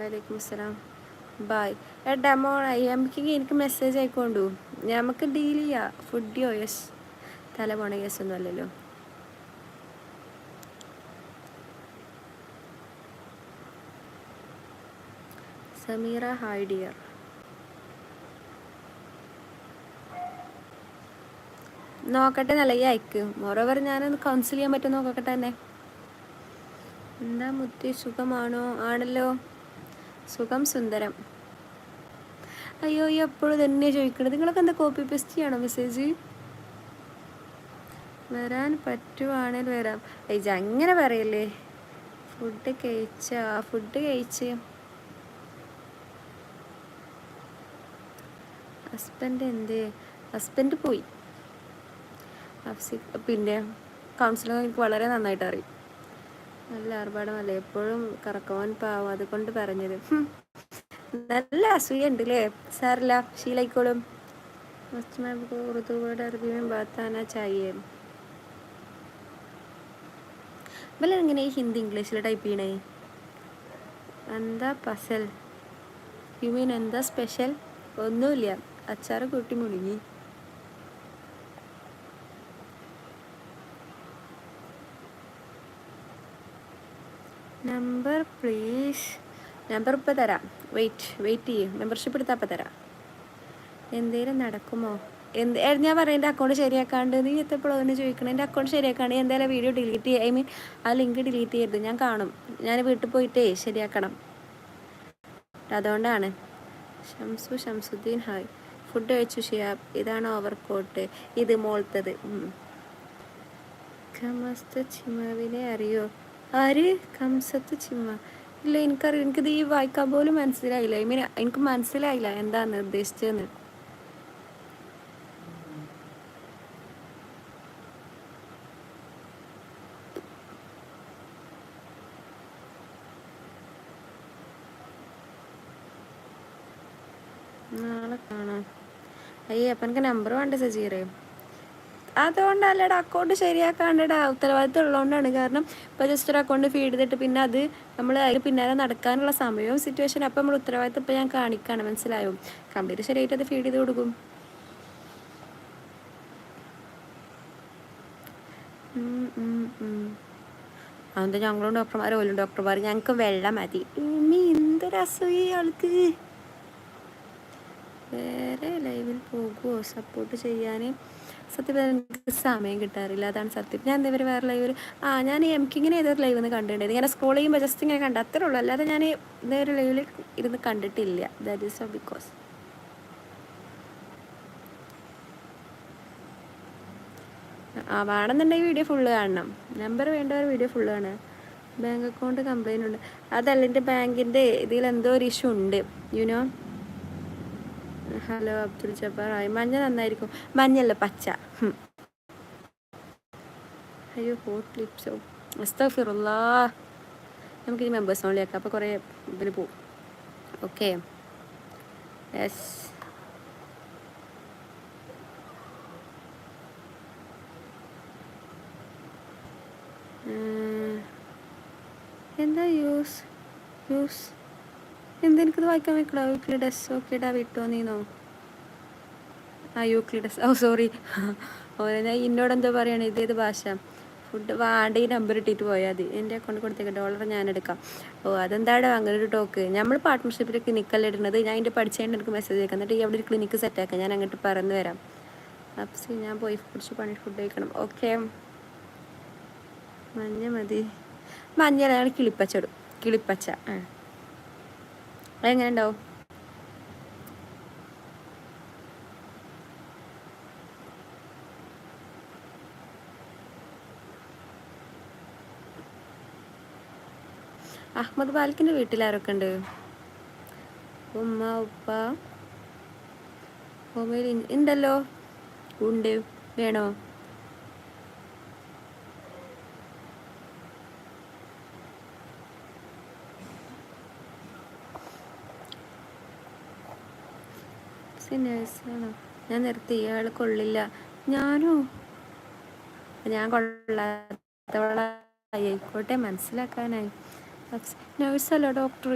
വലൈക്കും അസ്സലാം. Bye. Demo എനിക്ക് മെസ്സേജ് ആയിക്കൊണ്ടു നമുക്ക് ഡീൽ ചെയ്യാം. ഫുഡിയോ യെസ് തല പോണ കേസൊന്നും അല്ലല്ലോ. Sameera hi dear. നോക്കട്ടെ നല്ല ഈ അയക്ക് മോറോവർ ഞാനൊന്ന് കൗൺസിൽ ചെയ്യാൻ പറ്റുമോ നോക്കട്ടെ തന്നെ. എന്താ മുത്തി സുഖമാണോ? ആണല്ലോ, സുഖം സുന്ദരം. അയ്യോ എപ്പോഴും തന്നെ ചോദിക്കണത്. നിങ്ങളൊക്കെ എന്താ കോപ്പി പേസ്റ്റ് ചെയ്യണോ മെസ്സേജ്? വരാൻ പറ്റുവാണെങ്കിൽ വരാം. ഏജ് അങ്ങനെ പറയല്ലേ. ഫുഡ് കഴിച്ച് ഹസ്ബൻഡ് പോയി. പിന്നെ കൗൺസിലർ എനിക്ക് വളരെ നന്നായിട്ട് അറിയും. നല്ല ആർഭാടമല്ലേ, എപ്പോഴും കറക്കുവാൻ പാവം, അതുകൊണ്ട് പറഞ്ഞത്. നല്ല അസൂയ ഉണ്ട് അല്ലേ? സാറില്ല, ശീലായിക്കോളും. ഉറുദു വേർഡ് അറബി में बात आना चाहिए. വല്ല എങ്ങനെ ഹിന്ദി ഇംഗ്ലീഷിൽ ടൈപ്പ് ചെയ്യണേ? എന്താ പസൽ? യു മീൻ എന്താ സ്പെഷ്യൽ? ഒന്നുമില്ല, അച്ചാറ് കൂട്ടി മുഴുങ്ങി. Number please. നമ്പർ ഇപ്പം തരാം. വെയിറ്റ് ചെയ്യും. മെമ്പർഷിപ്പ് എടുത്താൽ അപ്പം തരാം. എന്തേലും നടക്കുമോ? ഞാൻ പറയാം എൻ്റെ അക്കൗണ്ട് ശരിയാക്കാണ്ട്. നീ എത്തപ്പോഴും അതിന് ചോദിക്കണം. എൻ്റെ അക്കൗണ്ട് ശരിയാക്കാണ്ട് എന്തായാലും വീഡിയോ ഡിലീറ്റ് ചെയ്യുക. ഐ മീൻ ആ ലിങ്ക് ഡിലീറ്റ് ചെയ്യരുത്. ഞാൻ കാണും. ഞാൻ വീട്ടിൽ പോയിട്ടേ ശരിയാക്കണം. അതുകൊണ്ടാണ്. ഷംസുദ്ദീൻ ഹായ്. ഫുഡ് കഴിച്ചു ഷിയാബ്. ഇതാണ് ഓവർ കോട്ട്. ഇത് മോളത്തത്. കമസ്ത ചിമാവിനെ അറിയോ? ആര്? കംസത്ത് ചിമ്മ? ഇല്ല, എനിക്കറിയാം. എനിക്കിത് ഈ വായിക്കാൻ പോലും മനസ്സിലായില്ല. ഐ മീൻ എനിക്ക് മനസ്സിലായില്ല എന്താന്ന് ഉദ്ദേശിച്ചതെന്ന്. നാളെ കാണാം. അയ്യേ അപ്പം എനിക്ക് നമ്പർ വേണ്ട സജീറേ. അതുകൊണ്ടല്ലടാ അക്കൗണ്ട് ശരിയാക്കാണ്ടടാ, ഉത്തരവാദിത്തം ഉള്ളതുകൊണ്ടാണ്. കാരണം ഇപ്പോൾ ജസ്റ്റ് ഒരു അക്കൗണ്ട് ഫീഡ് ചെയ്തിട്ട് പിന്നെ അത് നമ്മൾ അതിൽ പിന്നാലെ നടക്കാനുള്ള സമയവും സിറ്റുവേഷൻ അപ്പം നമ്മൾ ഉത്തരവാദിത്തം ഇപ്പം ഞാൻ കാണിക്കുകയാണ്. മനസ്സിലായോ? കംപ്ലീറ്റ് ശരിയായിട്ട് അത് ഫീഡ് ചെയ്ത് കൊടുക്കും. അതെന്താ ഞങ്ങളും ഡോക്ടർമാർ പോലും ഡോക്ടർമാർ ഞങ്ങൾക്ക് വെള്ളം മതി. എന്തൊരു അസൂയ ആൾക്ക്. വേറെ ലൈവിൽ പോകുമോ സപ്പോർട്ട് ചെയ്യാൻ? സത്യം എനിക്ക് സമയം കിട്ടാറില്ല, അതാണ് സത്യം. ഞാൻ എന്താ വേറെ ലൈവിൽ ഞാൻ ഇങ്ങനെ ഏതൊരു ലൈവ് നിന്ന് കണ്ടിട്ടുണ്ട്. ഇങ്ങനെ സ്ക്രോൾ ചെയ്യുമ്പോൾ ജസ്റ്റ് ഇങ്ങനെ കണ്ട അത്രേ ഉള്ളൂ. അല്ലാതെ ഞാൻ ഇതേയൊരു ലൈവിൽ ഇരുന്ന് കണ്ടിട്ടില്ല. ദാറ്റ് ഈസ് സോ ബിക്കോസ് വേണമെന്നുണ്ടെങ്കിൽ വീഡിയോ ഫുള്ള് കാണണം. നമ്പർ വേണ്ടവർ വീഡിയോ ഫുള്ള് കാണുക. ബാങ്ക് അക്കൗണ്ട് കംപ്ലൈൻ്റ് ഉണ്ട്. അതല്ല, എൻ്റെ ബാങ്കിൻ്റെ ഇതിൽ എന്തോ ഒരു ഇഷ്യൂ ഉണ്ട്. You know. Hello Abdul Jabbar hi. മഞ്ഞ നന്നായിരിക്കും. മഞ്ഞല്ല, പച്ച. അയ്യോ ഹോട്ട് ലിപ്സോ. അസ്തഗ്ഫിറുല്ലാ. നമുക്കിനി മെമ്പേഴ്സ് ഓൺലി ആക്കാം. അപ്പോൾ കുറേ ഇതിൽ പോവും. Okay yes. എന്താ യൂസ് എന്താ എനിക്കത് വായിക്കാൻ വെക്കടാ? യൂക്ലിഡസ്. ഓക്കേടാ, വിട്ടോ നീന്നോ? യൂക്ലിഡസ്. സോറി. ഞാൻ എന്നോടെന്തോ പറയണേ. ഇതേത് ഭാഷ? ഫുഡ് വാണ്ട ഈ നമ്പർ ഇട്ടിട്ട് പോയാൽ മതി. എൻ്റെ അക്കൗണ്ട് കൊടുത്തേക്ക് ഡോളർ ഞാൻ എടുക്കാം. അതെന്താടോ അങ്ങനെ ഒരു ടോക്ക്? നമ്മൾ പാർട്ട്ണർഷിപ്പിൽ ക്ലിനിക്കല്ല ഇടുന്നത്. ഞാൻ എൻ്റെ പഠിച്ചതിൻ്റെ എനിക്ക് മെസ്സേജ് അയക്കാം. എന്നിട്ട് അവിടെ ഒരു ക്ലിനിക്ക് സെറ്റാക്കാം. ഞാൻ അങ്ങോട്ട് പറന്ന് വരാം. അപ്സി ഞാൻ പോയി കുറച്ച് പണി ഫുഡ് കഴിക്കണം. ഓക്കെ മഞ്ഞ മതി. മഞ്ഞളാണ് കിളിപ്പച്ചടും. കിളിപ്പച്ച അതെങ്ങനെ ഉണ്ടാവും? അഹമ്മദ് ബാലിക്കിൻ്റെ വീട്ടിലാരൊക്കെ ഉണ്ട്? ഉമ്മ ഉപ്പ മൊബൈൽ ഉണ്ടല്ലോ. ഉണ്ട്, വേണോ? നേഴ്സാണോ? ഞാൻ നിർത്തി. ഇയാൾ കൊള്ളില്ല. ഞാൻ കൊള്ളാത്തവളായിക്കോട്ടെ, മനസ്സിലാക്കാനായി. നേഴ്സല്ല ഡോക്ടർ.